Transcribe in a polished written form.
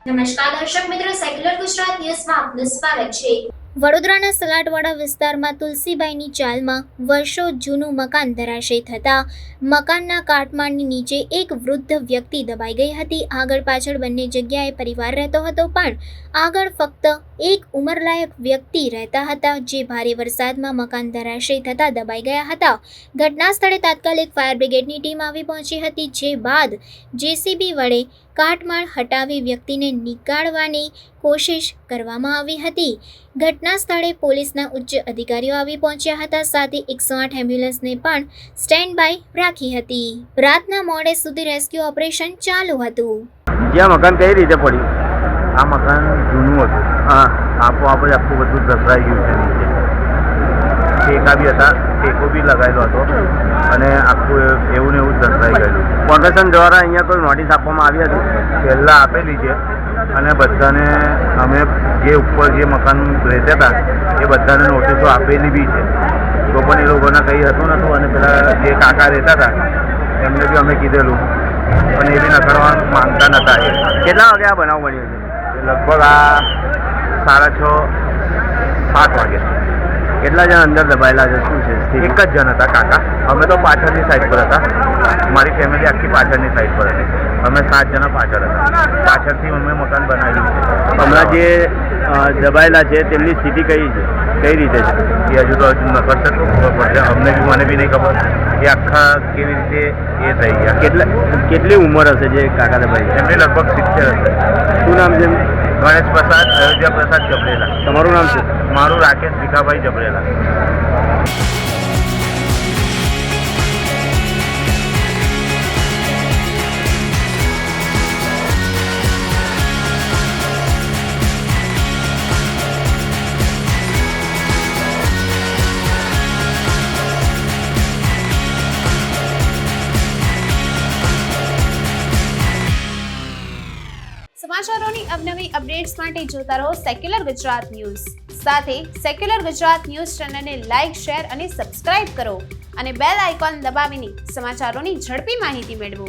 નમસ્કાર દર્શક મિત્રો, સેક્યુલર ગુજરાત ન્યૂઝમાં આપનું સ્વાગત છે। વડોદરાના સલાટવાડા વિસ્તારમાં તુલસીબાઈની ચાલમાં વર્ષો જૂનું મકાન ધરાશયી થતાં મકાનના કાટમાળની નીચે એક વૃદ્ધ વ્યક્તિ દબાઈ ગઈ હતી। આગળ પાછળ બંને જગ્યાએ પરિવાર રહેતો હતો, પણ આગળ ફક્ત એક ઉંમરલાયક વ્યક્તિ રહેતા હતા, જે ભારે વરસાદમાં મકાન ધરાશયી થતાં દબાઈ ગયા હતા। ઘટના સ્થળે તાત્કાલિક ફાયર બ્રિગેડની ટીમ આવી પહોંચી હતી, જે બાદ જેસીબી વડે કાટમાળ હટાવી વ્યક્તિને નીકાળવાની કોશિશ કરવામાં આવી હતી। ઘટના સ્થળે પોલીસના ઉચ્ચ અધિકારીઓ આવી પહોંચ્યા હતા, સાથે 108 એમ્બ્યુલન્સને પણ સ્ટેન્ડ બાય રાખી હતી। રાતના મોડે સુધી રેસ્ક્યુ ઓપરેશન ચાલુ હતું। જ્યાં મકાન કઈ રીતે પડ્યું? આ મકાન જૂનું હતું. હા, આપોઆપ જ આખું બધું ધસરાઈ ગયું છે નીચે. ટેકા બી હતા, ટેકો બી લગાવેલો હતો અને આખું એવું ને એવું ધસરાઈ ગયેલું। કોર્પોરેશન દ્વારા અહીંયા કોઈ નોટિસ આપવામાં આવી હતી, પહેલાં આપેલી છે અને બધાને અમે જે ઉપર જે મકાન રહેતા હતા એ બધાને નોટિસો આપેલી બી છે, તો પણ એ લોકોને કંઈ હતું નહોતું અને પેલા જે કાકા રહેતા હતા એમને બી અમે કીધેલું પણ એ બી નકારવા માંગતા નહોતા। કેટલા વાગે આ બનાવ બન્યો છે? લગભગ આ 6:30-7 વાગે। કેટલા જણ અંદર દબાયેલા છે? શું છે? એક જ જણ હતા કાકા, અમે તો પાછળની સાઈડ પર હતા, મારી ફેમિલી આખી પાછળની સાઈડ પર હતી, અમે 7 જણા પાછળ હતા, પાછળથી અમે મકાન બનાવ્યું છે। હમણાં જે દબાયેલા છે તેમની સ્થિતિ કઈ છે, કઈ રીતે છે એ હજુ તો નકર છે તો ખબર પડશે અમને બી, મને બી નહીં ખબર એ આખા કેવી રીતે એ થઈ ગયા। કેટલી ઉંમર હશે જે કાકા દબાઈ? એમની લગભગ 70 હશે। શું નામ છે? ગણેશ પ્રસાદ, અયોધ્યા પ્રસાદ જબરેલા। તમારું નામ છે? મારું રાકેશ ભીખાભાઈ જબરેલા। સમાચારોની અવનવી અપડેટ્સ માટે જોતા રહો સેક્યુલર ગુજરાત ન્યૂઝ। સાથે સેક્યુલર ગુજરાત ન્યૂઝ ચેનલને લાઇક, શેર અને સબસ્ક્રાઇબ કરો અને બેલ આઇકોન દબાવીને સમાચારોની ઝડપી માહિતી મેળવો।